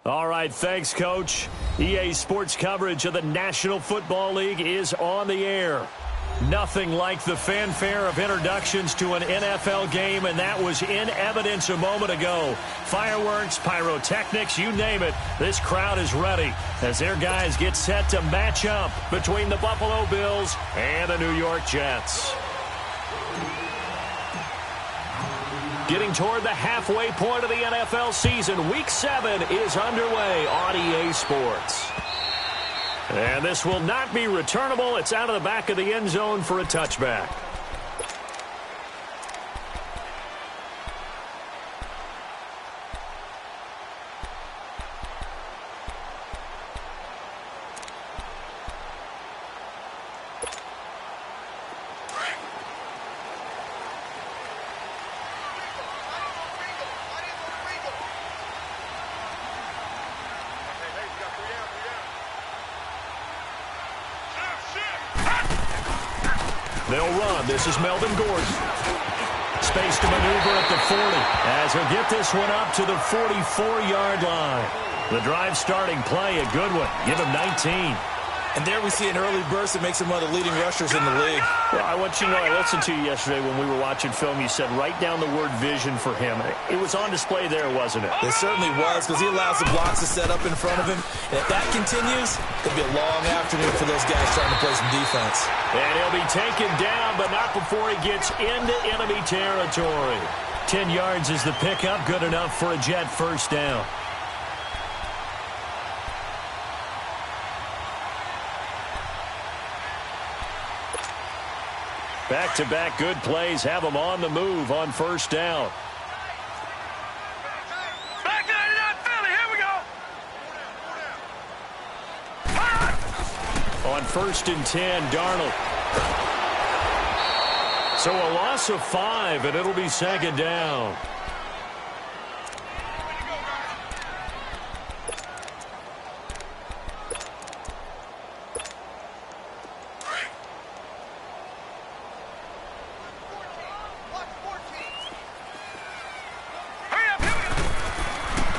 All right, thanks, Coach. EA Sports coverage of the National Football League is on the air. Nothing like the fanfare of introductions to an NFL game, and that was in evidence a moment ago. Fireworks, pyrotechnics, you name it. This crowd is ready as their guys get set to match up between the Buffalo Bills and the New York Jets. Getting toward the halfway point of the NFL season, Week 7 is underway on EA Sports. And this will not be returnable. It's out of the back of the end zone for a touchback. They'll run. This is Melvin Gordon. Space to maneuver at the 40 as he'll get this one up to the 44-yard line. The drive starting play, a good one. Give him 19. And there we see an early burst that makes him one of the leading rushers in the league. Well, I want you to know, I listened to you yesterday when we were watching film. You said write down the word vision for him. It was on display there, wasn't it? It certainly was, because he allows the blocks to set up in front of him. And if that continues, it'll be a long afternoon for those guys trying to play some defense. And he'll be taken down, but not before he gets into enemy territory. 10 yards is the pickup, good enough for a Jet first down. Back-to-back good plays have them on the move on first down. Back 99 Philly, here we go. On 1st and 10, Darnold. So a loss of 5, and it'll be second down.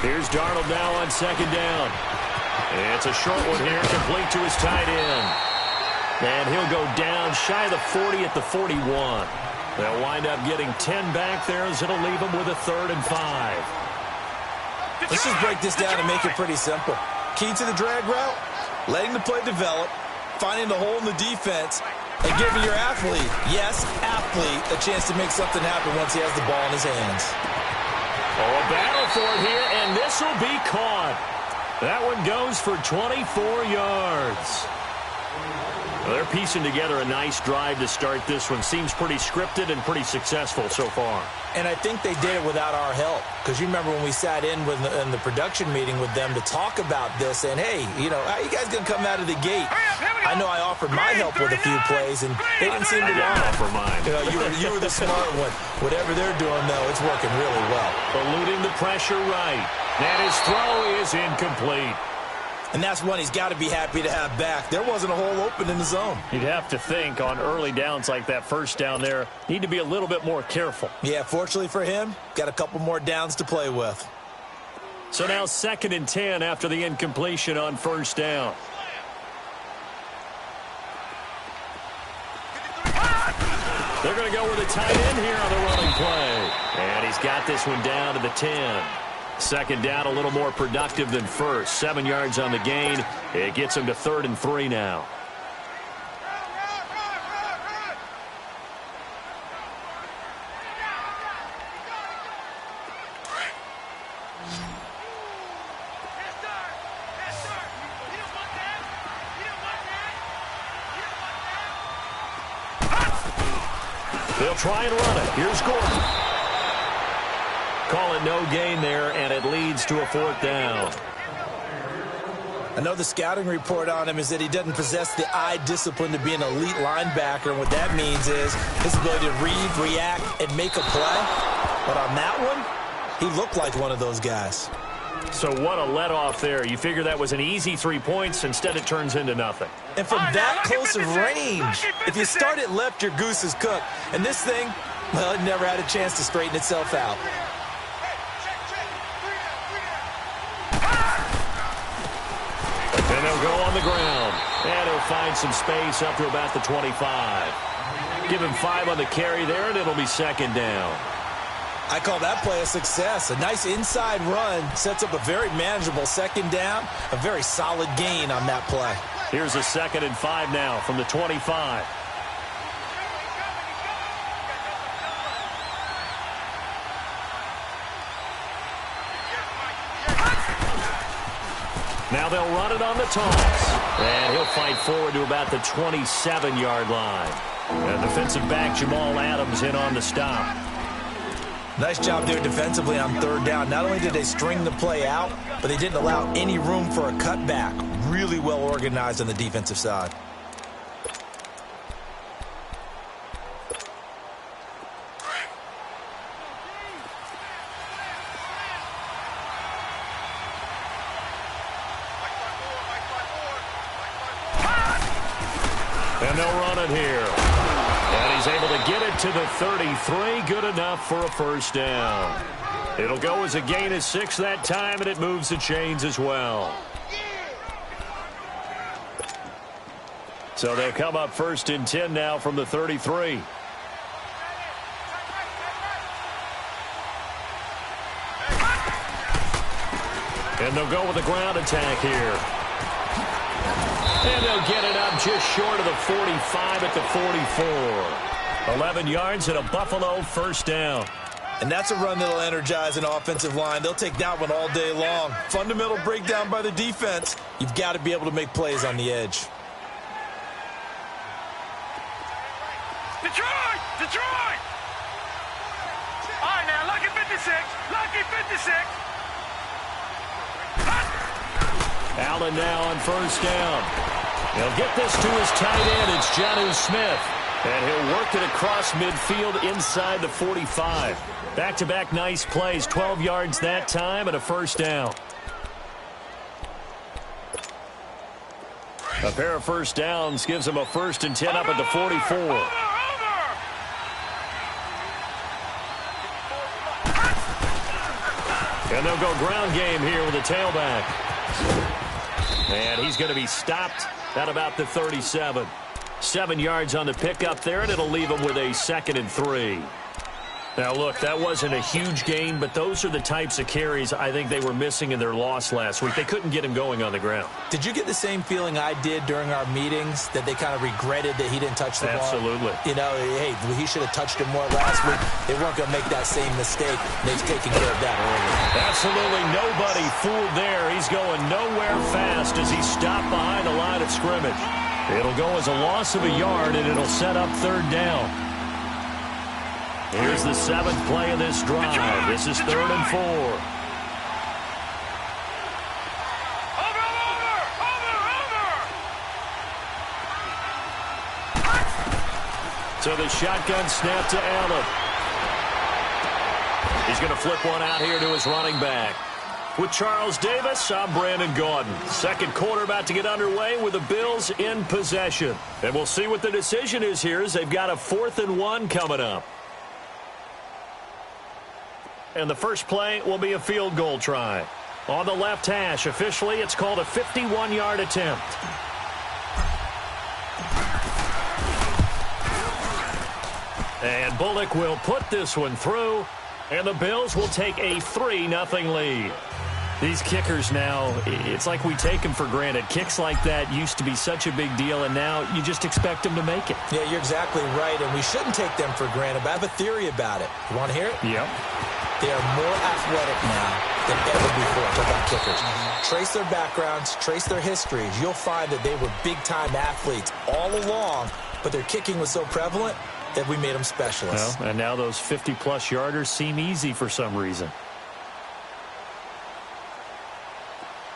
Here's Darnold now on second down. It's a short one here, complete to his tight end. And he'll go down shy of the 40 at the 41. They'll wind up getting 10 back there as it'll leave them with a 3rd and 5. Let's just break this down and make it pretty simple. Key to the drag route, letting the play develop, finding the hole in the defense, and giving your athlete, yes, athlete, a chance to make something happen once he has the ball in his hands. Oh, a battle for it here, and this will be caught. That one goes for 24 yards. Well, they're piecing together a nice drive to start this one. Seems pretty scripted and pretty successful so far. And I think they did it without our help. Because you remember when we sat in the production meeting with them to talk about this, and hey, you know, how you guys going to come out of the gate? I know I offered my help with a few plays, and they didn't seem to want it. Offer mine. You know, you were the smart one. Whatever they're doing, though, it's working really well. Eluding the pressure right. And his throw is incomplete. And that's one he's got to be happy to have back. There wasn't a hole open in the zone. You'd have to think on early downs like that first down there, need to be a little bit more careful. Yeah, fortunately for him, got a couple more downs to play with. So now 2nd and 10 after the incompletion on first down. They're going to go with a tight end here on the running play. And he's got this one down to the 10. Second down, a little more productive than first. 7 yards on the gain. It gets him to 3rd and 3 now. They'll try and run it. Here's Gordon. Call it no gain there, and it leads to a 4th down. I know the scouting report on him is that he doesn't possess the eye discipline to be an elite linebacker, and what that means is his ability to read, react, and make a play. But on that one, he looked like one of those guys. So what a let-off there. You figure that was an easy 3 points. Instead, it turns into nothing. And from that close of range, if you start it left, your goose is cooked. And this thing, Well, it never had a chance to straighten itself out. And they'll go on the ground. And he'll find some space up to about the 25. Give him 5 on the carry there, and it'll be second down. I call that play a success. A nice inside run sets up a very manageable second down. A very solid gain on that play. Here's a 2nd and 5 now from the 25. Now they'll run it on the toss. And he'll fight forward to about the 27-yard line. And defensive back Jamal Adams in on the stop. Nice job there defensively on 3rd down. Not only did they string the play out, but they didn't allow any room for a cutback. Really well organized on the defensive side. And they'll run it here. And he's able to get it to the 33. Good enough for a first down. It'll go as a gain of 6 that time, and it moves the chains as well. So they'll come up 1st and 10 now from the 33. And they'll go with a ground attack here. And they'll get it up just short of the 45 at the 44. 11 yards and a Buffalo first down. And that's a run that'll energize an offensive line. They'll take that one all day long. Fundamental breakdown by the defense. You've got to be able to make plays on the edge. Detroit! Detroit! All right, now, lucky 56. Lucky 56. Allen now on first down. He'll get this to his tight end. It's Jonnu Smith. And he'll work it across midfield inside the 45. Back-to-back nice plays. 12 yards that time and a first down. A pair of first downs gives him a 1st and 10 up at the 44. And they'll go ground game here with a tailback. And he's going to be stopped at about the 37. 7 yards on the pickup there, and it'll leave him with a 2nd and 3. Now, look, that wasn't a huge gain, but those are the types of carries I think they were missing in their loss last week. They couldn't get him going on the ground. Did you get the same feeling I did during our meetings, that they kind of regretted that he didn't touch the ball? Absolutely. You know, hey, he should have touched it more last week. They weren't going to make that same mistake. They've taken care of that early. Absolutely nobody fooled there. He's going nowhere fast as he's stopped behind the line of scrimmage. It'll go as a loss of a yard, and it'll set up 3rd down. Here's the 7th play of this drive. This is 3rd and 4. So the shotgun snap to Allen. He's going to flip one out here to his running back. With Charles Davis, I'm Brandon Gaudin. Second quarter about to get underway with the Bills in possession. And we'll see what the decision is here as they've got a 4th and 1 coming up. And the first play will be a field goal try. On the left hash, officially, it's called a 51-yard attempt. And Bullock will put this one through, and the Bills will take a 3-0 lead. These kickers now, it's like we take them for granted. Kicks like that used to be such a big deal, and now you just expect them to make it. Yeah, you're exactly right, and we shouldn't take them for granted, but I have a theory about it. You want to hear it? Yep. They are more athletic now than ever before. Talk about kickers. Trace their backgrounds, trace their histories. You'll find that they were big-time athletes all along, but their kicking was so prevalent that we made them specialists. Well, and now those 50-plus yarders seem easy for some reason.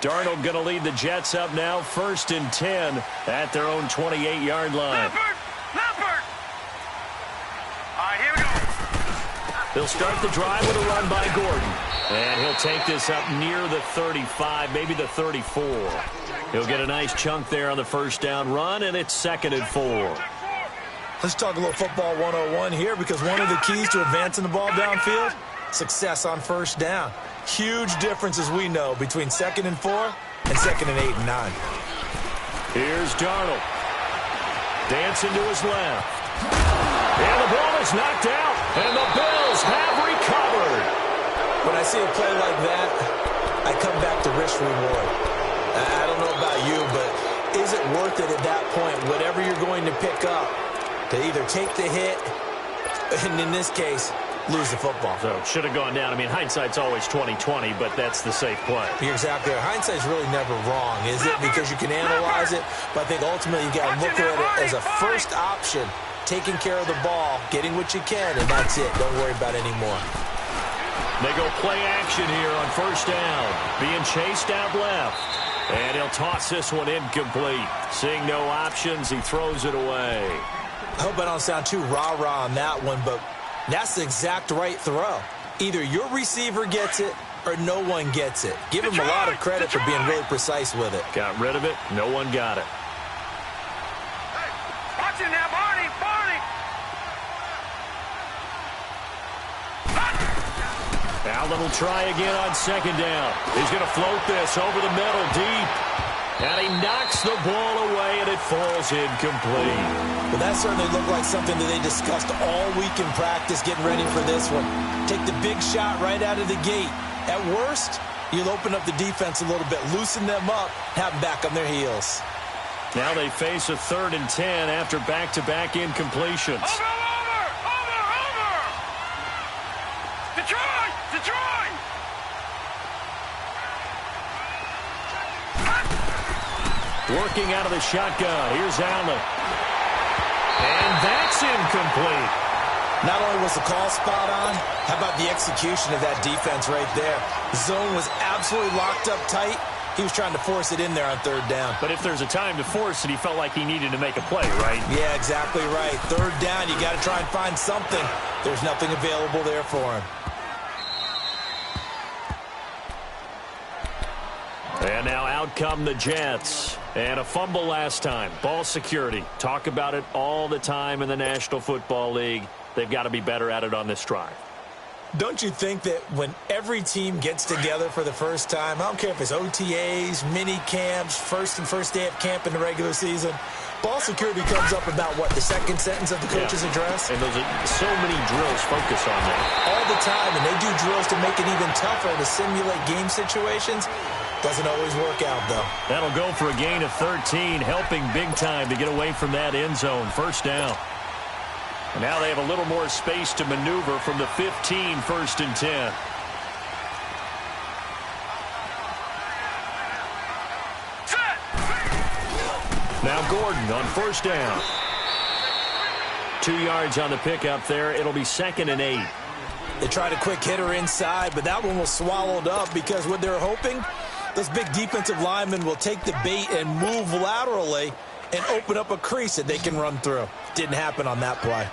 Darnold going to lead the Jets up now, 1st and 10 at their own 28-yard line. Leopard! All right, here we go. They'll start the drive with a run by Gordon. And he'll take this up near the 35, maybe the 34. He'll get a nice chunk there on the first down run, and it's 2nd and 4. Let's talk a little football 101 here, because one of the keys to advancing the ball downfield, success on first down. Huge difference, as we know, between 2nd and 4 and 2nd and 8 and 9. Here's Darnold. Dancing to his left. And the ball is knocked out, and the Bills have recovered. When I see a play like that, I come back to risk reward. I don't know about you, but is it worth it at that point, whatever you're going to pick up, to either take the hit, and in this case, lose the football? So should have gone down. I mean, hindsight's always 20/20, but that's the safe play. You're exactly right. Hindsight's really never wrong, is it? Because you can analyze it, but I think ultimately you got to look at it as a first option, taking care of the ball, getting what you can, and that's it. Don't worry about any more. They go play action here on first down. Being chased out left. And he'll toss this one incomplete. Seeing no options, he throws it away. I hope I don't sound too rah-rah on that one, but that's the exact right throw. Either your receiver gets it or no one gets it. Give him a lot of credit for being really precise with it. Got rid of it. No one got it. Hey, watch it now, Barney. Allen will try again on second down. He's going to float this over the middle deep. And he knocks the ball away, and it falls incomplete. Well, that certainly looked like something that they discussed all week in practice, getting ready for this one. Take the big shot right out of the gate. At worst, you'll open up the defense a little bit, loosen them up, have them back on their heels. Now they face a 3rd and 10 after back-to-back incompletions. Over! Detroit! Working out of the shotgun. Here's Allen. And that's incomplete. Not only was the call spot on, how about the execution of that defense right there? The zone was absolutely locked up tight. He was trying to force it in there on 3rd down. But if there's a time to force it, he felt like he needed to make a play, right? Yeah, exactly right. 3rd down, you got to try and find something. There's nothing available there for him. And now out come the Jets. And a fumble last time. Ball security. Talk about it all the time in the National Football League. They've got to be better at it on this drive. Don't you think that when every team gets together for the first time, I don't care if it's OTAs, mini camps, first day of camp in the regular season, ball security comes up about, what, the second sentence of the coach's address? And those are so many drills focus on that. All the time, and they do drills to make it even tougher to simulate game situations. Doesn't always work out, though. That'll go for a gain of 13, helping big time to get away from that end zone. First down. And now they have a little more space to maneuver from the 15, 1st and 10. Now Gordon on first down. 2 yards on the pickup there. It'll be 2nd and 8. They tried a quick hitter inside, but that one was swallowed up because what they're hoping, those big defensive linemen will take the bait and move laterally and open up a crease that they can run through. Didn't happen on that play.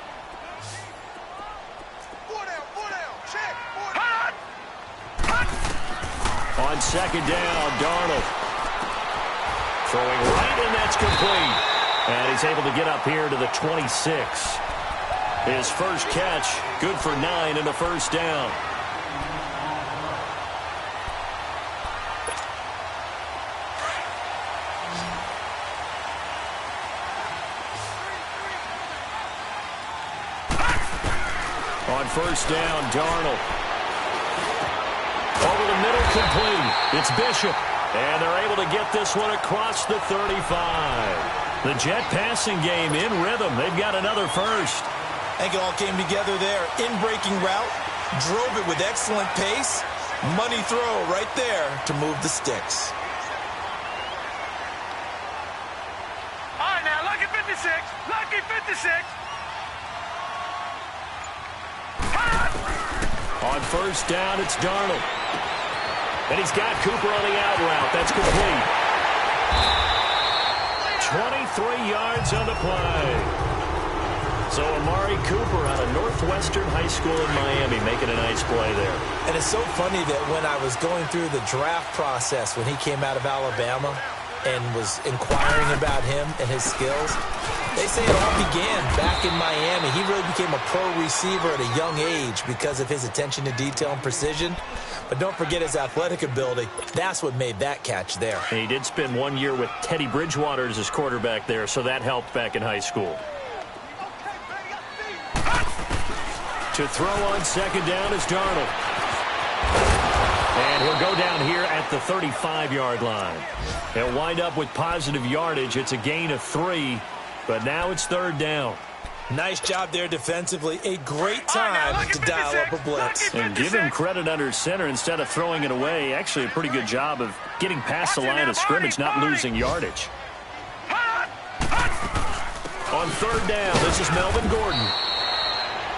On second down, Darnold. Throwing right, and that's complete. And he's able to get up here to the 26. His first catch, good for 9 and a first down. On first down, Darnold. Over the middle, complete. It's Bishop. And they're able to get this one across the 35. The Jet passing game in rhythm. They've got another first. I think it all came together there. In-breaking route, drove it with excellent pace. Money throw right there to move the sticks. All right, now, lucky 56. Lucky 56. On first down, it's Darnold. And he's got Cooper on the out route. That's complete. 23 yards on the play. So Amari Cooper out of Northwestern High School in Miami making a nice play there. And it's so funny that when I was going through the draft process when he came out of Alabama, and was inquiring about him and his skills. They say it all began back in Miami. He really became a pro receiver at a young age because of his attention to detail and precision. But don't forget his athletic ability. That's what made that catch there. And he did spend 1 year with Teddy Bridgewater as his quarterback there, so that helped back in high school. To throw on second down is Darnold. And he'll go down here at the 35-yard line. He'll wind up with positive yardage. It's a gain of 3, but now it's third down. Nice job there defensively. A great time to dial up a blitz. And give him credit under center instead of throwing it away. Actually a pretty good job of getting past the line of scrimmage, not losing yardage. On third down, this is Melvin Gordon.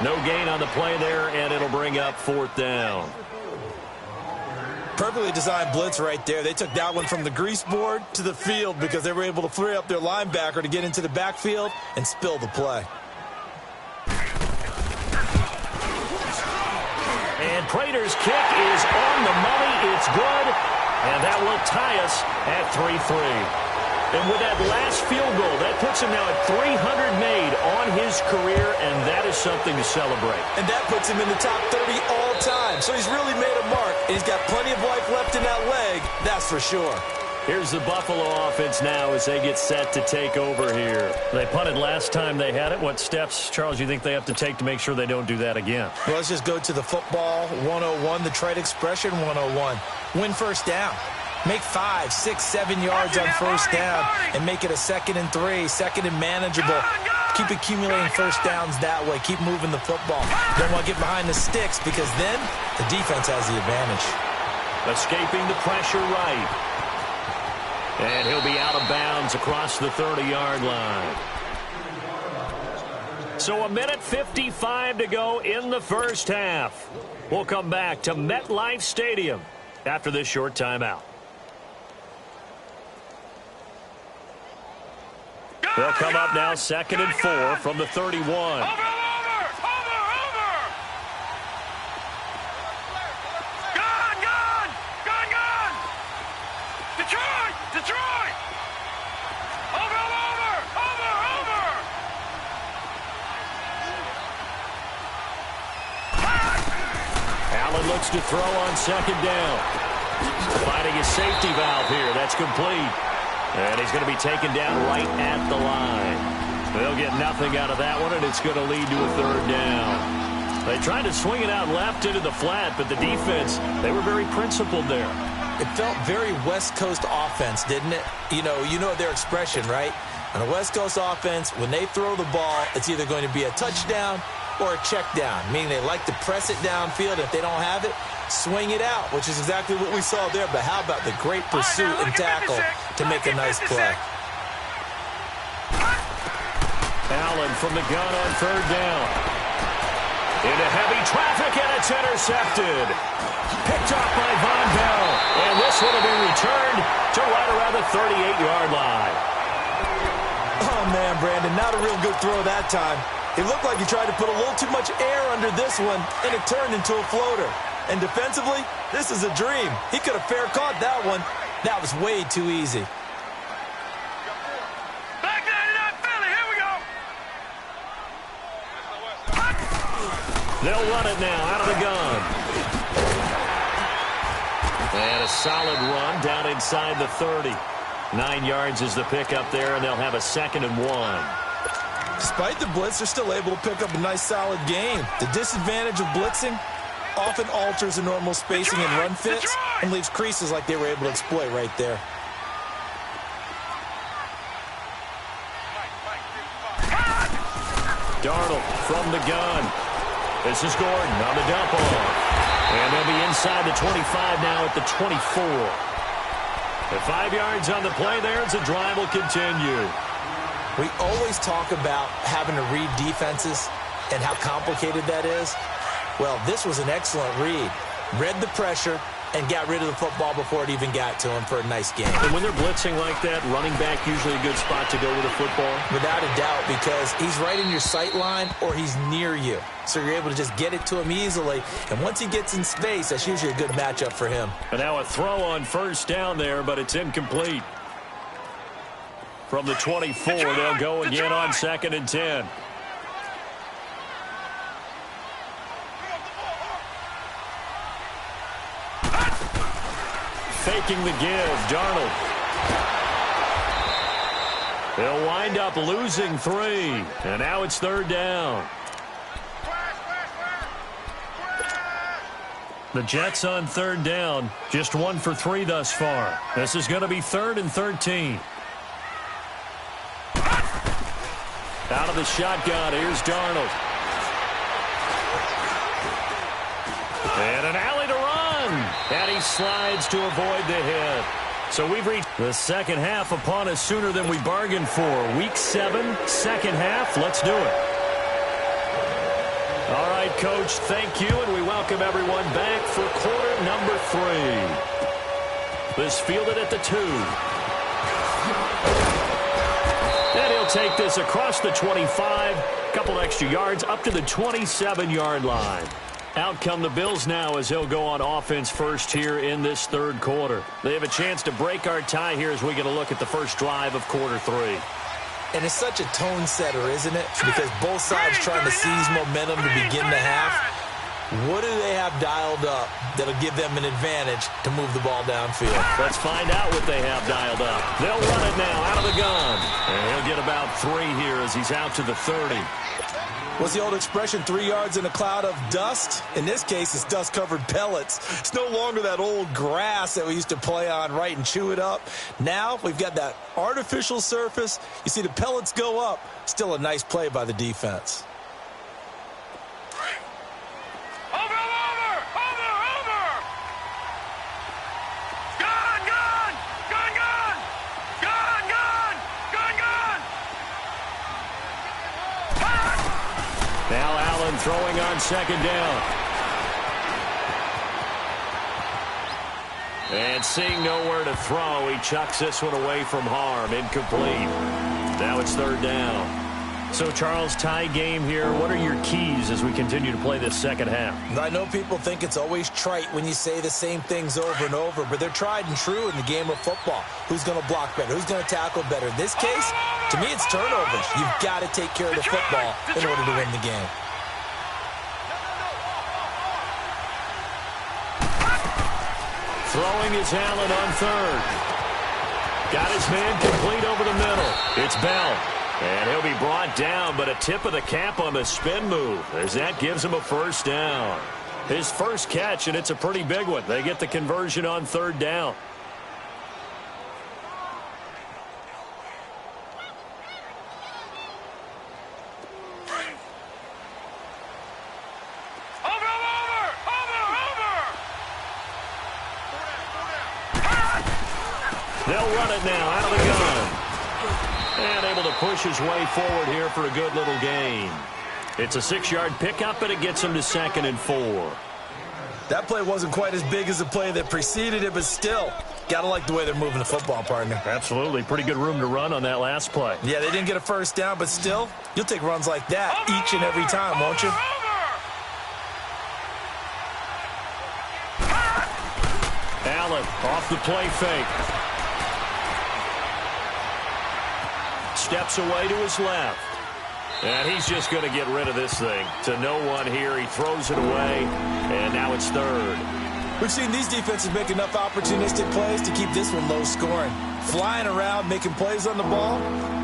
No gain on the play there, and it'll bring up fourth down. Perfectly designed blitz right there. They took that one from the grease board to the field because they were able to free up their linebacker to get into the backfield and spill the play. And Prater's kick is on the money. It's good. And that will tie us at 3-3. And with that last field goal, that puts him now at 300 made on his career, and that is something to celebrate. And that puts him in the top 30 all time. So he's really made a mark, and he's got plenty of life left in that leg, that's for sure. Here's the Buffalo offense now as they get set to take over here. They punted last time they had it. What steps, Charles, you think they have to take to make sure they don't do that again? Well, let's just go to the football 101, the trite expression 101. Win first down. Make 5, 6, 7 yards on first down and make it a 2nd and 3, second and manageable. Keep accumulating first downs that way. Keep moving the football. Don't want to get behind the sticks because then the defense has the advantage. Escaping the pressure right. And he'll be out of bounds across the 30-yard line. So 1:55 to go in the first half. We'll come back to MetLife Stadium after this short timeout. They'll come up now 2nd and 4 from the 31. Over! Gone! Detroit! Over! Allen looks to throw on second down. Finding his safety valve here. That's complete. And he's going to be taken down right at the line. They'll get nothing out of that one, and it's going to lead to a third down. They tried to swing it out left into the flat, but the defense, they were very principled there. It felt very West Coast offense, didn't it? You know their expression, right? On a West Coast offense, when they throw the ball, it's either going to be a touchdown or a check down, meaning they like to press it downfield. If they don't have it, swing it out, which is exactly what we saw there. But how about the great pursuit and tackle to make a nice play? Allen from the gun on third down. Into heavy traffic, and it's intercepted. Picked off by Von Bell. And this one will be returned to right around the 38-yard line. Oh, man, Brandon, not a real good throw that time. It looked like he tried to put a little too much air under this one, and it turned into a floater. And defensively, this is a dream. He could have fair caught that one. That was way too easy. Back 99 Philly, here we go. They'll run it now out of the gun. And a solid run down inside the 30. 9 yards is the pickup there, and they'll have a 2nd and 1. Despite the blitz, they're still able to pick up a nice, solid game. The disadvantage of blitzing often alters the normal spacing and run fits and leaves creases like they were able to exploit right there. Darnold from the gun. This is Gordon on the dump off. And they'll be inside the 25 now at the 24. The 5 yards on the play there as the drive will continue. We always talk about having to read defenses and how complicated that is. Well, this was an excellent read. Read the pressure and got rid of the football before it even got to him for a nice game. And when they're blitzing like that, running back usually a good spot to go with a football? Without a doubt, because he's right in your sight line or he's near you. So you're able to just get it to him easily. And once he gets in space, that's usually a good matchup for him. And now a throw on first down there, but it's incomplete. From the 24, they'll go again on 2nd and 10. Faking the give, Darnold. They'll wind up losing 3, and now it's 3rd down. The Jets on 3rd down, just 1 for 3 thus far. This is going to be 3rd and 13. Out of the shotgun, here's Darnold. And an alley to run. And he slides to avoid the hit. So we've reached the second half upon us sooner than we bargained for. Week 7, second half. Let's do it. All right, Coach, thank you, and we welcome everyone back for quarter number 3. This fielded at the 2. And he'll take this across the 25, a couple extra yards, up to the 27-yard line. Out come the Bills now as he'll go on offense first here in this 3rd quarter. They have a chance to break our tie here as we get a look at the first drive of quarter 3. And it's such a tone setter, isn't it? Because both sides trying to seize momentum to begin the half. What do they have dialed up that'll give them an advantage to move the ball downfield? Let's find out what they have dialed up. They'll run it now out of the gun. And he'll get about 3 here as he's out to the 30. What's the old expression, 3 yards in a cloud of dust? In this case, it's dust-covered pellets. It's no longer that old grass that we used to play on, right, and chew it up. Now we've got that artificial surface. You see the pellets go up. Still a nice play by the defense. Now Allen throwing on 2nd down. And seeing nowhere to throw, he chucks this one away from harm. Incomplete. Now it's 3rd down. So, Charles, tie game here. What are your keys as we continue to play this second half? I know people think it's always trite when you say the same things over and over, but they're tried and true in the game of football. Who's going to block better? Who's going to tackle better? In this case, to me, it's turnovers. You've got to take care of the football in order to win the game. Throwing is Allen on 3rd. Got his man complete over the middle. It's Bell. And he'll be brought down, but a tip of the cap on the spin move as that gives him a 1st down. His first catch, and it's a pretty big one. They get the conversion on 3rd down. They'll run it now out of the gun. And able to push his way forward here for a good little gain. It's a 6-yard pickup, and it gets him to 2nd and 4. That play wasn't quite as big as the play that preceded it, but still, got to like the way they're moving the football, partner. Absolutely. Pretty good room to run on that last play. Yeah, they didn't get a 1st down, but still, you'll take runs like that each and every time, won't you? Allen off the play fake. Steps away to his left. And he's just going to get rid of this thing. To no one here. He throws it away. And now it's 3rd. We've seen these defenses make enough opportunistic plays to keep this one low scoring. Flying around, making plays on the ball.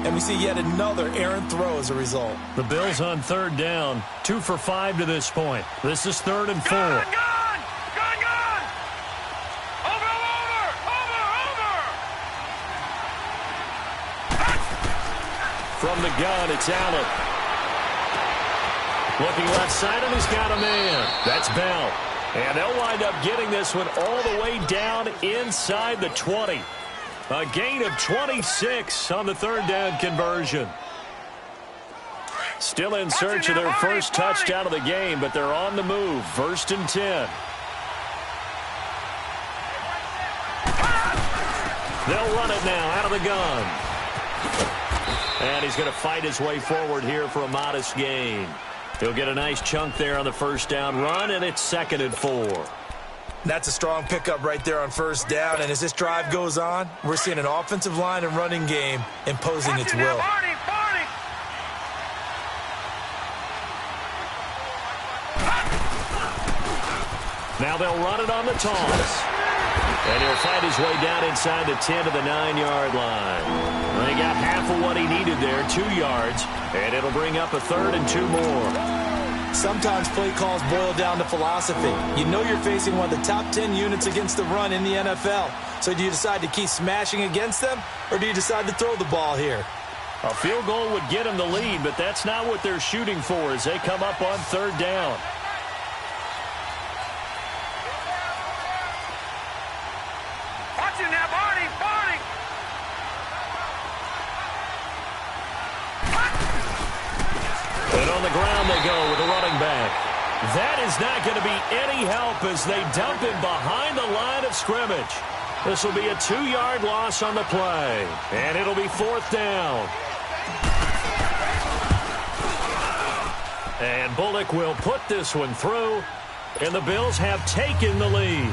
And we see yet another errant throw as a result. The Bills on 3rd down. 2 for 5 to this point. This is 3rd and 4. Over! From the gun, it's Allen. Looking left side, and he's got a man. That's Bell. And they'll wind up getting this one all the way down inside the 20. A gain of 26 on the 3rd down conversion. Still in search of their first touchdown of the game, but they're on the move. 1st and 10. They'll run it now out of the gun. And he's going to fight his way forward here for a modest gain. He'll get a nice chunk there on the 1st down run, and it's 2nd and 4. That's a strong pickup right there on first down. And as this drive goes on, we're seeing an offensive line and running game imposing its will. Now they'll run it on the toss. And he'll fight his way down inside the 10 to the 9-yard line. They got half of what he needed there, 2 yards, and it'll bring up a 3rd and 2 more. Sometimes play calls boil down to philosophy. You know you're facing one of the top 10 units against the run in the NFL. So do you decide to keep smashing against them, or do you decide to throw the ball here? A field goal would get them the lead, but that's not what they're shooting for as they come up on 3rd down. And on the ground they go with a running back. That is not going to be any help as they dump him behind the line of scrimmage. This will be a 2-yard loss on the play. And it'll be 4th down. And Bullock will put this one through. And the Bills have taken the lead.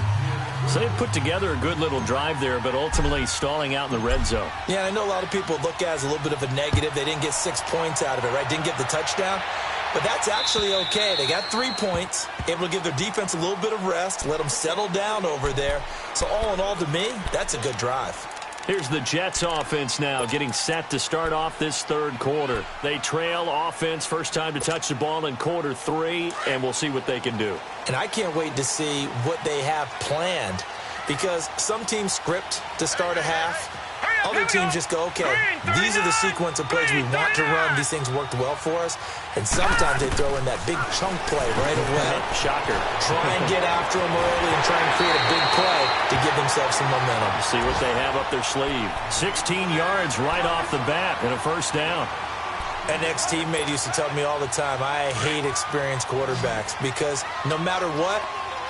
So they put together a good little drive there, but ultimately stalling out in the red zone. Yeah, I know a lot of people look at it as a little bit of a negative. They didn't get 6 points out of it, right? Didn't get the touchdown. But that's actually okay. They got 3 points, able to give their defense a little bit of rest, let them settle down over there. So all in all, to me, that's a good drive. Here's the Jets offense now getting set to start off this 3rd quarter. They trail offense, first time to touch the ball in quarter 3, and we'll see what they can do. And I can't wait to see what they have planned, because some teams script to start a half. Other teams just go, okay, these are the sequence of plays we want to run. These things worked well for us. And sometimes they throw in that big chunk play right away. Shocker. Try and get after them early and try and create a big play to give themselves some momentum. See what they have up their sleeve. 16 yards right off the bat and a 1st down. An ex-teammate used to tell me all the time, I hate experienced quarterbacks because no matter what,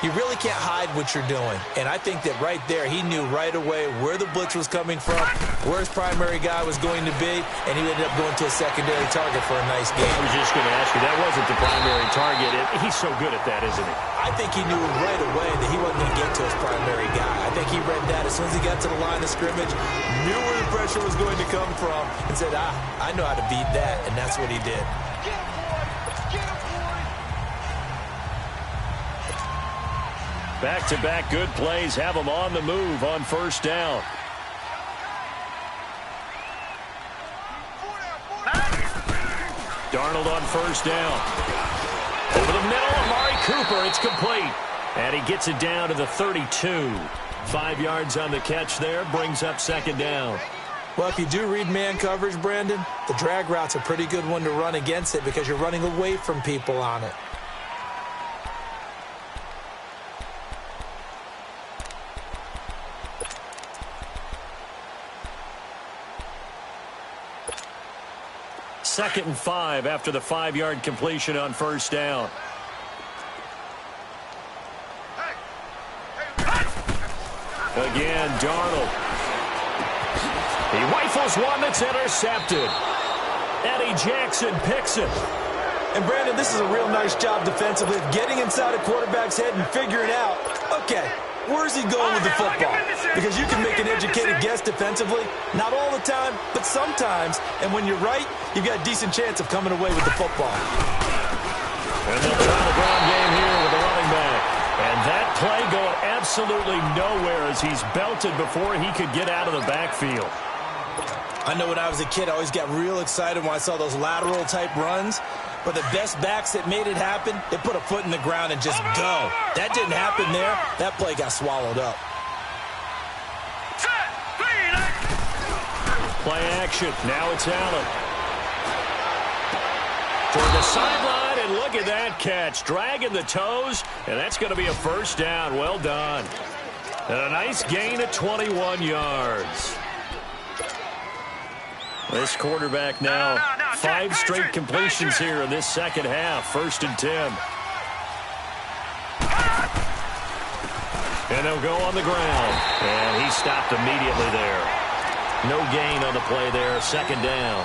you really can't hide what you're doing. And I think that right there, he knew right away where the blitz was coming from, where his primary guy was going to be, and he ended up going to a secondary target for a nice game. I was just going to ask you, that wasn't the primary target. He's so good at that, isn't he? I think he knew right away that he wasn't going to get to his primary guy. I think he read that as soon as he got to the line of scrimmage, knew where the pressure was going to come from, and said, I know how to beat that, and that's what he did. Back-to-back good plays have them on the move on 1st down. Darnold on 1st down. Over the middle, Amari Cooper, it's complete. And he gets it down to the 32. 5 yards on the catch there, brings up 2nd down. Well, if you do read man coverage, Brandon, the drag route's a pretty good one to run against it because you're running away from people on it. Second and 5 after the 5-yard completion on 1st down. Again, Darnold. He rifles one that's intercepted. Eddie Jackson picks it. And, Brandon, this is a real nice job defensively of getting inside a quarterback's head and figuring out, okay, where's he going with the football? Because you can make an educated guess defensively. Not all the time, but sometimes. And when you're right, you've got a decent chance of coming away with the football. And they'll try the ground game here with the running back. And that play going absolutely nowhere as he's belted before he could get out of the backfield. I know when I was a kid, I always got real excited when I saw those lateral-type runs. But the best backs that made it happen, they put a foot in the ground and just go. That didn't happen there. That play got swallowed up. Play action. Now it's Allen. Toward the sideline, and look at that catch. Dragging the toes, and that's going to be a 1st down. Well done. And a nice gain of 21 yards. This quarterback now, 5 straight completions here in this 2nd half. 1st and 10. And they'll go on the ground. And he stopped immediately there. No gain on the play there. 2nd down.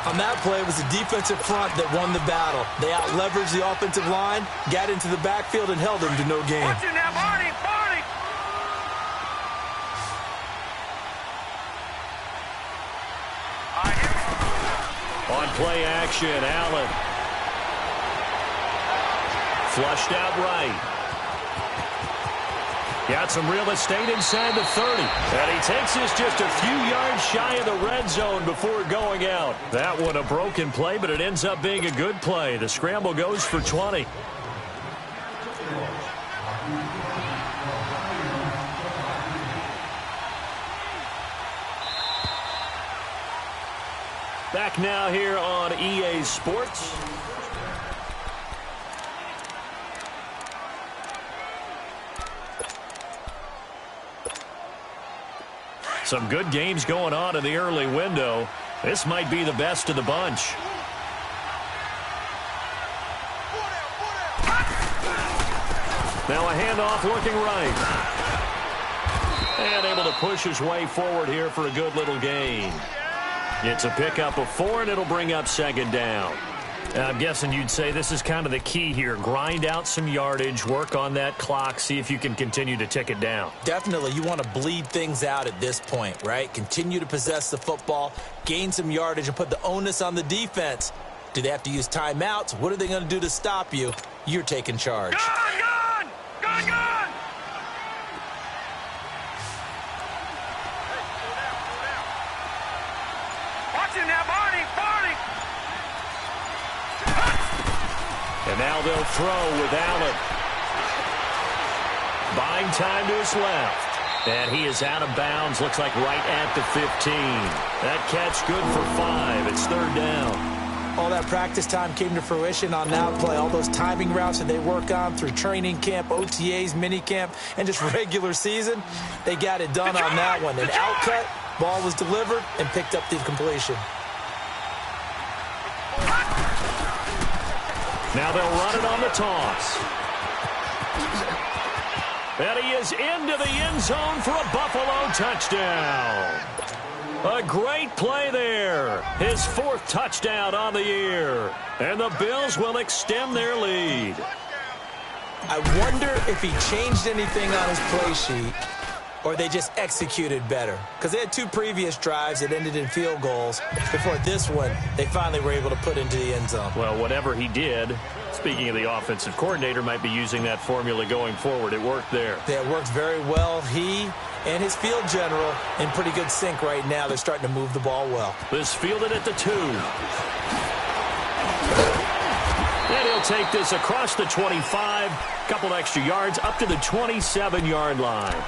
On that play, it was the defensive front that won the battle. They out-leveraged the offensive line, got into the backfield, and held them to no gain. Watch it now, Barney, Barney. On play action, Allen. Flushed out right. Got some real estate inside the 30. And he takes this just a few yards shy of the red zone before going out. That one a broken play, but it ends up being a good play. The scramble goes for 20. Back now here on EA Sports. Some good games going on in the early window. This might be the best of the bunch. Now a handoff looking right. And able to push his way forward here for a good little gain. It's a pickup of 4, and it'll bring up second down. I'm guessing you'd say this is kind of the key here. Grind out some yardage, work on that clock, see if you can continue to tick it down. Definitely, you want to bleed things out at this point, right? Continue to possess the football, gain some yardage, and put the onus on the defense. Do they have to use timeouts? What are they going to do to stop you? You're taking charge. Gone! Gone! Gone! Watch it now, Barney! Barney! And now they'll throw with Allen. Buying time to his left. And he is out of bounds, looks like right at the 15. That catch good for 5. It's third down. All that practice time came to fruition on that play. All those timing routes that they work on through training camp, OTAs, minicamp, and just regular season, they got it done on that one. An outcut, ball was delivered, and picked up the completion. Now they'll run it on the toss. And he is into the end zone for a Buffalo touchdown. A great play there. His 4th touchdown on the year. And the Bills will extend their lead. I wonder if he changed anything on his play sheet or they just executed better. Because they had 2 previous drives that ended in field goals. Before this one, they finally were able to put into the end zone. Well, whatever he did, speaking of the offensive coordinator, might be using that formula going forward. It worked there. Yeah, it worked very well. He and his field general in pretty good sync right now. They're starting to move the ball well. This fielded at the 2. And he'll take this across the 25. Couple extra yards up to the 27-yard line.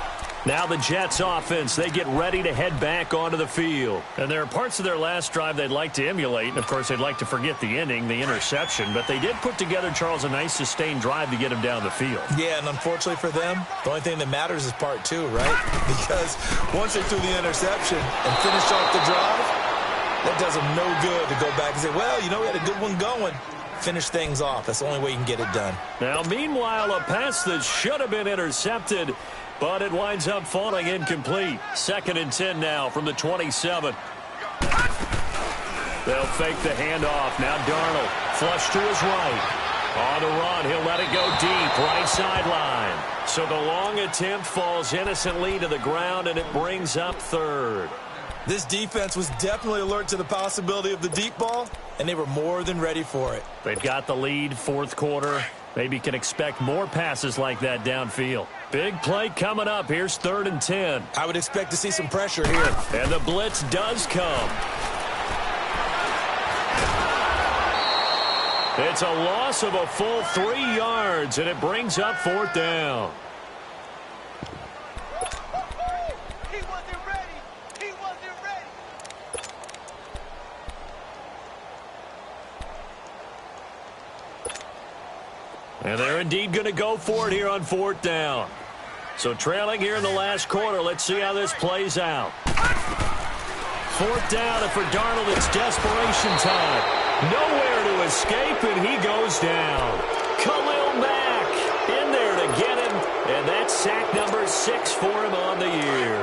Now the Jets offense, they get ready to head back onto the field. And there are parts of their last drive they'd like to emulate. And, of course, they'd like to forget the ending, the interception. But they did put together, Charles, a nice sustained drive to get him down the field. Yeah, and unfortunately for them, the only thing that matters is part 2, right? Because once they threw the interception and finished off the drive, that does them no good to go back and say, well, you know, we had a good one going. Finish things off. That's the only way you can get it done. Now, meanwhile, a pass that should have been intercepted, but it winds up falling incomplete. 2nd and 10 now from the 27. They'll fake the handoff. Now Darnold, flush to his right. On the run, he'll let it go deep, right sideline. So the long attempt falls innocently to the ground, and it brings up 3rd. This defense was definitely alert to the possibility of the deep ball, and they were more than ready for it. They've got the lead, 4th quarter. Maybe can expect more passes like that downfield. Big play coming up. Here's 3rd and 10. I would expect to see some pressure here. And the blitz does come. It's a loss of a full 3 yards, and it brings up 4th down. He wasn't ready. He wasn't ready. And they're indeed going to go for it here on 4th down. So trailing here in the last quarter. Let's see how this plays out. 4th down, and for Darnold, it's desperation time. Nowhere to escape, and he goes down. Khalil Mack in there to get him, and that's sack number 6 for him on the year.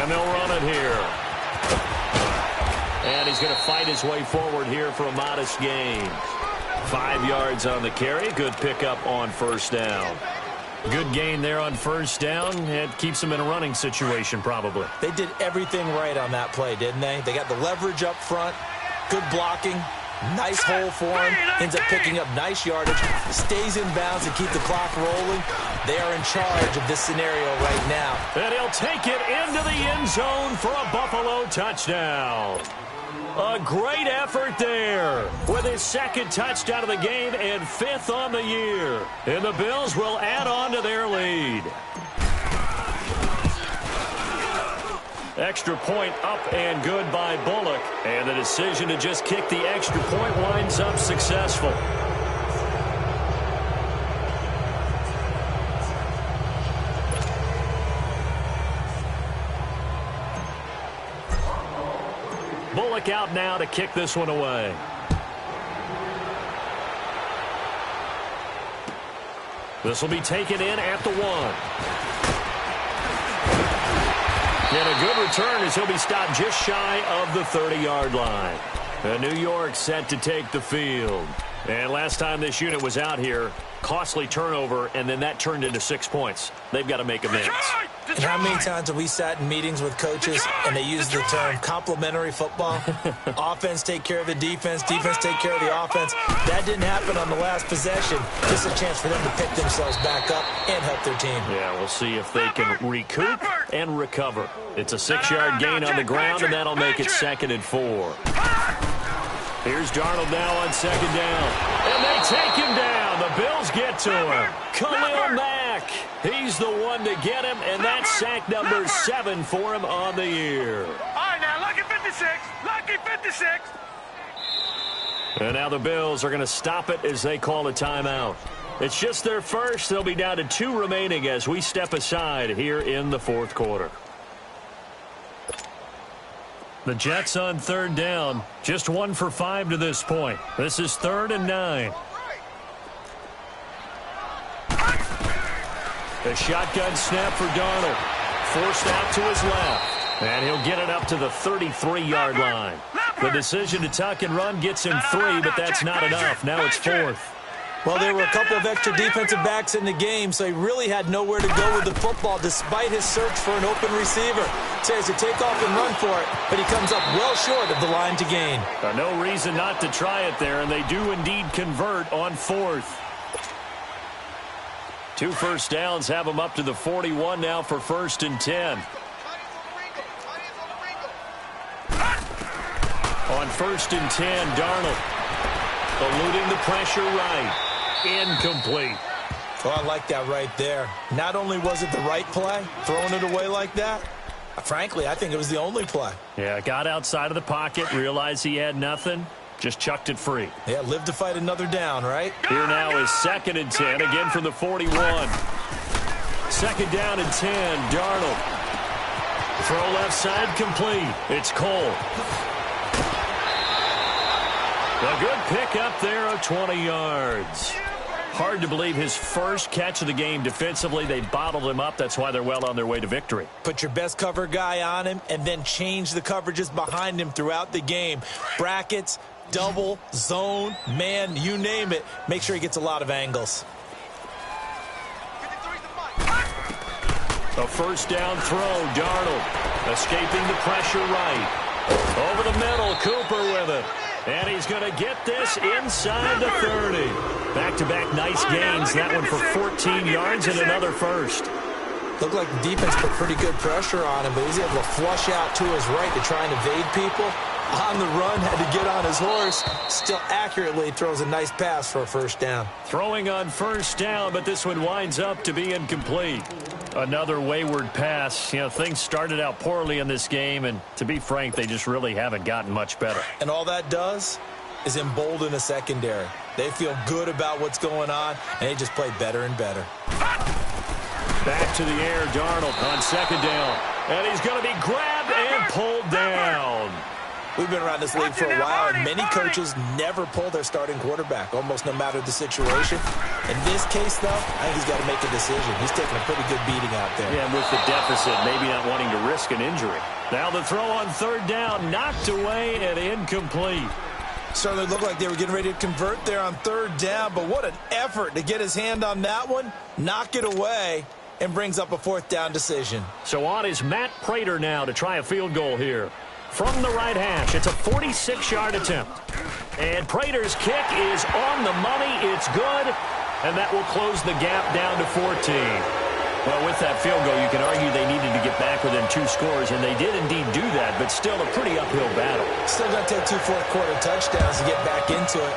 And they'll run it here. And he's going to fight his way forward here for a modest gain. 5 yards on the carry. Good pickup on first down. Good gain there on first down. It keeps him in a running situation probably. They did everything right on that play, didn't they? They got the leverage up front, good blocking, nice hole for him, ends up picking up nice yardage, stays in bounds and keep the clock rolling. They are in charge of this scenario right now. And he'll take it into the end zone for a Buffalo touchdown. A great effort there with his second touchdown of the game and 5th on the year. And the Bills will add on to their lead. Extra point up and good by Bullock. And the decision to just kick the extra point winds up successful. Bullock out now to kick this one away. This will be taken in at the 1. And a good return as he'll be stopped just shy of the 30-yard line. And New York set to take the field. And last time this unit was out here, costly turnover, and then that turned into 6 points. They've got to make amends. And how many times have we sat in meetings with coaches and they use the term complementary football? Offense take care of the defense, defense take care of the offense. That didn't happen on the last possession. Just a chance for them to pick themselves back up and help their team. Yeah, we'll see if they can recoup and recover. It's a 6-yard gain on the ground, and that'll make it 2nd and 4. Here's Darnold now on 2nd down. And they take him down. The Bills get to him. Khalil Mack. He's the one to get him, and that's sack number 7 for him on the year. All right, now, lucky 56. Lucky 56. And now the Bills are going to stop it as they call a timeout. It's just their first. They'll be down to 2 remaining as we step aside here in the 4th quarter. The Jets on 3rd down. Just 1 for 5 to this point. This is 3rd and 9. A shotgun snap for Darnold. Forced out to his left. And he'll get it up to the 33-yard line. The decision to tuck and run gets him 3, but that's not enough. Now it's 4th. Well, there were a couple of extra defensive backs in the game, so he really had nowhere to go with the football despite his search for an open receiver. So he has to take off and run for it, but he comes up well short of the line to gain. No reason not to try it there, and they do indeed convert on 4th. 2 first downs have them up to the 41 now for 1st and 10. On 1st and 10, Darnold eluding the pressure right. Incomplete. Well, I like that right there. Not only was it the right play, throwing it away like that, frankly, I think it was the only play. Yeah, got outside of the pocket, realized he had nothing, just chucked it free. Yeah, live to fight another down, right? Here now is 2nd and 10, again from the 41. 2nd down and 10, Darnold. Throw left side complete. It's Cole. A good pick up there of 20 yards. Hard to believe his first catch of the game defensively. They bottled him up. That's why they're well on their way to victory. Put your best cover guy on him and then change the coverages behind him throughout the game. Brackets, double, zone, man, you name it. Make sure he gets a lot of angles. A first down throw, Darnold escaping the pressure right. Over the middle, Cooper with it. And he's going to get this inside the 30. Back-to-back nice gains. That one for 14 yards and another first. Looked like the defense put pretty good pressure on him, but he's able to flush out to his right to try and evade people. On the run, had to get on his horse. Still accurately throws a nice pass for a first down. Throwing on first down, but this one winds up to be incomplete. Another wayward pass. You know, things started out poorly in this game, and to be frank, they just really haven't gotten much better. And all that does is embolden the secondary. They feel good about what's going on, and they just play better and better. Back to the air, Darnold on 2nd down. And he's going to be grabbed and pulled down. We've been around this league for a while, and many coaches never pull their starting quarterback, almost no matter the situation. In this case, though, I think he's got to make a decision. He's taking a pretty good beating out there. Yeah, and with the deficit, maybe not wanting to risk an injury. Now the throw on third down, knocked away and incomplete. Certainly looked like they were getting ready to convert there on third down, but what an effort to get his hand on that one, knock it away, and brings up a fourth down decision. So on is Matt Prater now to try a field goal here. From the right hash, it's a 46-yard attempt. And Prater's kick is on the money. It's good, and that will close the gap down to 14. Well, with that field goal, you can argue they needed to get back within 2 scores, and they did indeed do that, but still a pretty uphill battle. Still going to take 2 fourth-quarter touchdowns to get back into it.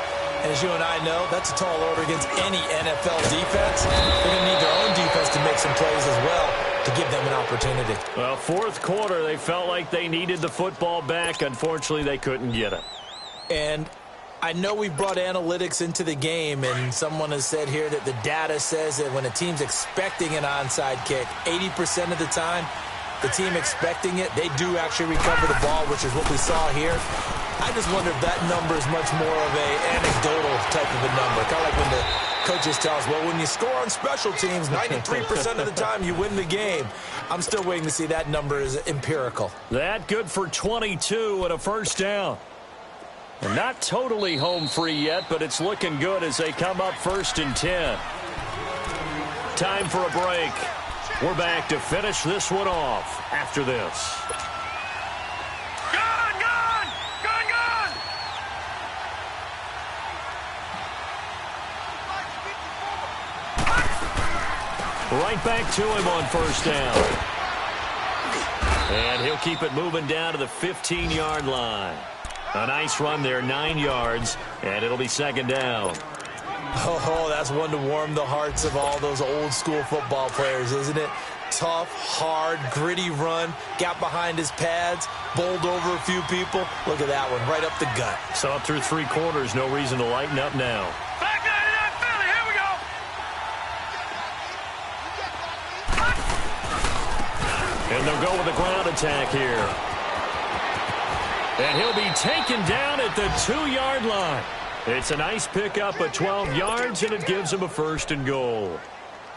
And as you and I know, that's a tall order against any NFL defense. They're going to need their own defense to make some plays as well to give them an opportunity. Well, fourth quarter, they felt like they needed the football back. Unfortunately, they couldn't get it. And I know we brought analytics into the game, and someone has said here that the data says that when a team's expecting an onside kick, 80% of the time, the team expecting it, they do actually recover the ball, which is what we saw here. I just wonder if that number is much more of an anecdotal type of a number. Kind of like when the coaches tell us, well, when you score on special teams, 93% of the time you win the game. I'm still waiting to see that number is empirical. That good for 22 and a first down. And not totally home free yet, but it's looking good as they come up 1st and 10. Time for a break. We're back to finish this one off after this. Right back to him on first down. And he'll keep it moving down to the 15-yard line. A nice run there, 9 yards, and it'll be 2nd down. Oh, that's one to warm the hearts of all those old-school football players, isn't it? Tough, hard, gritty run, got behind his pads, bowled over a few people. Look at that one, right up the gut. So up through 3 quarters, no reason to lighten up now. And they'll go with a ground attack here. And he'll be taken down at the 2-yard line. It's a nice pickup of 12 yards, and it gives him a 1st and goal.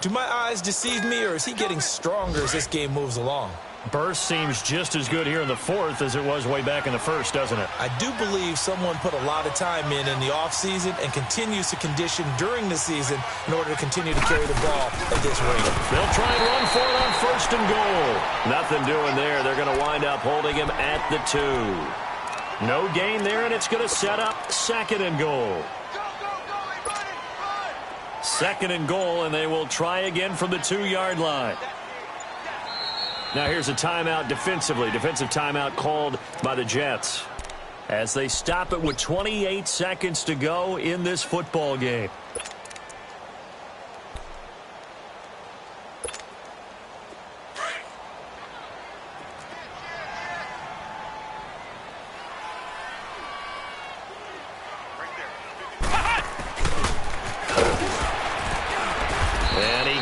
Do my eyes deceive me, or is he getting stronger as this game moves along? Burst seems just as good here in the 4th as it was way back in the 1st, doesn't it? I do believe someone put a lot of time in the offseason and continues to condition during the season in order to continue to carry the ball at this rate. They'll try and run for it on 1st and goal. Nothing doing there. They're going to wind up holding him at the 2. No gain there, and it's going to set up 2nd and goal. 2nd and goal, and they will try again from the 2-yard line. Now here's a timeout defensively. Defensive timeout called by the Jets as they stop it with 28 seconds to go in this football game.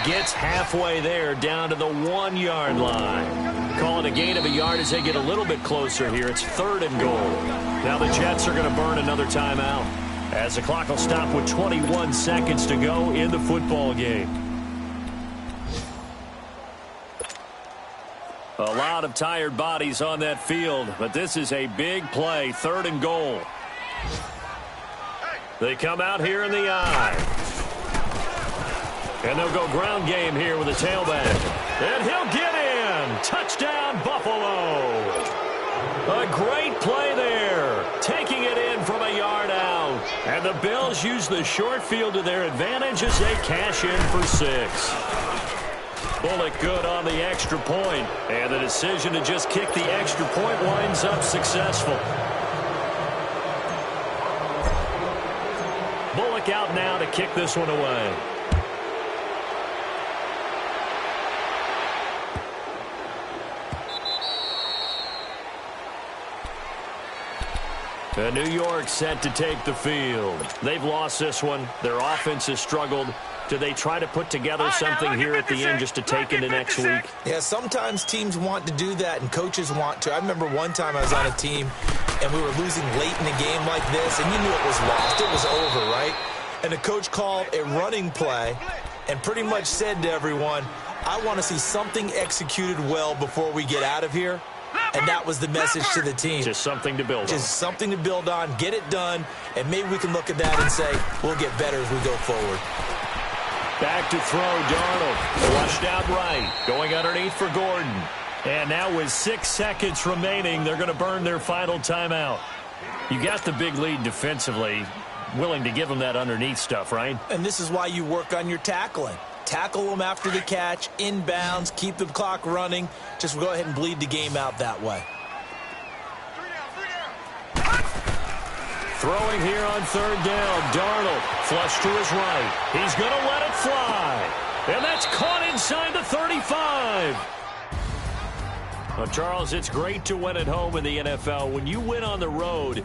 Gets halfway there down to the 1-yard line. Calling a gain of a yard as they get a little bit closer here. It's 3rd and goal. Now the Jets are going to burn another timeout as the clock will stop with 21 seconds to go in the football game. A lot of tired bodies on that field, but this is a big play. 3rd and goal. They come out here in the eye. And they'll go ground game here with a tailback. And he'll get in. Touchdown, Buffalo. A great play there. Taking it in from a yard out. And the Bills use the short field to their advantage as they cash in for 6. Bullock good on the extra point. And the decision to just kick the extra point winds up successful. Bullock out now to kick this one away. And New York set to take the field. They've lost this one. Their offense has struggled. Do they try to put together something here at the end just to take into next week? Yeah, sometimes teams want to do that and coaches want to. I remember one time I was on a team and we were losing late in a game like this, and you knew it was lost. It was over, right? And the coach called a running play and pretty much said to everyone, I want to see something executed well before we get out of here. And that was the message to the team. Just something to build on. Just something to build on, get it done, and maybe we can look at that and say, we'll get better as we go forward. Back to throw, Darnold. Flushed out right. Going underneath for Gordon. And now with 6 seconds remaining, they're going to burn their final timeout. You got the big lead defensively. Willing to give them that underneath stuff, right? And this is why you work on your tackling. Tackle them after the catch, inbounds, keep the clock running. Just go ahead and bleed the game out that way. Throwing here on third down. Darnold flush to his right. He's going to let it fly. And that's caught inside the 35. Well, Charles, it's great to win at home in the NFL. When you win on the road,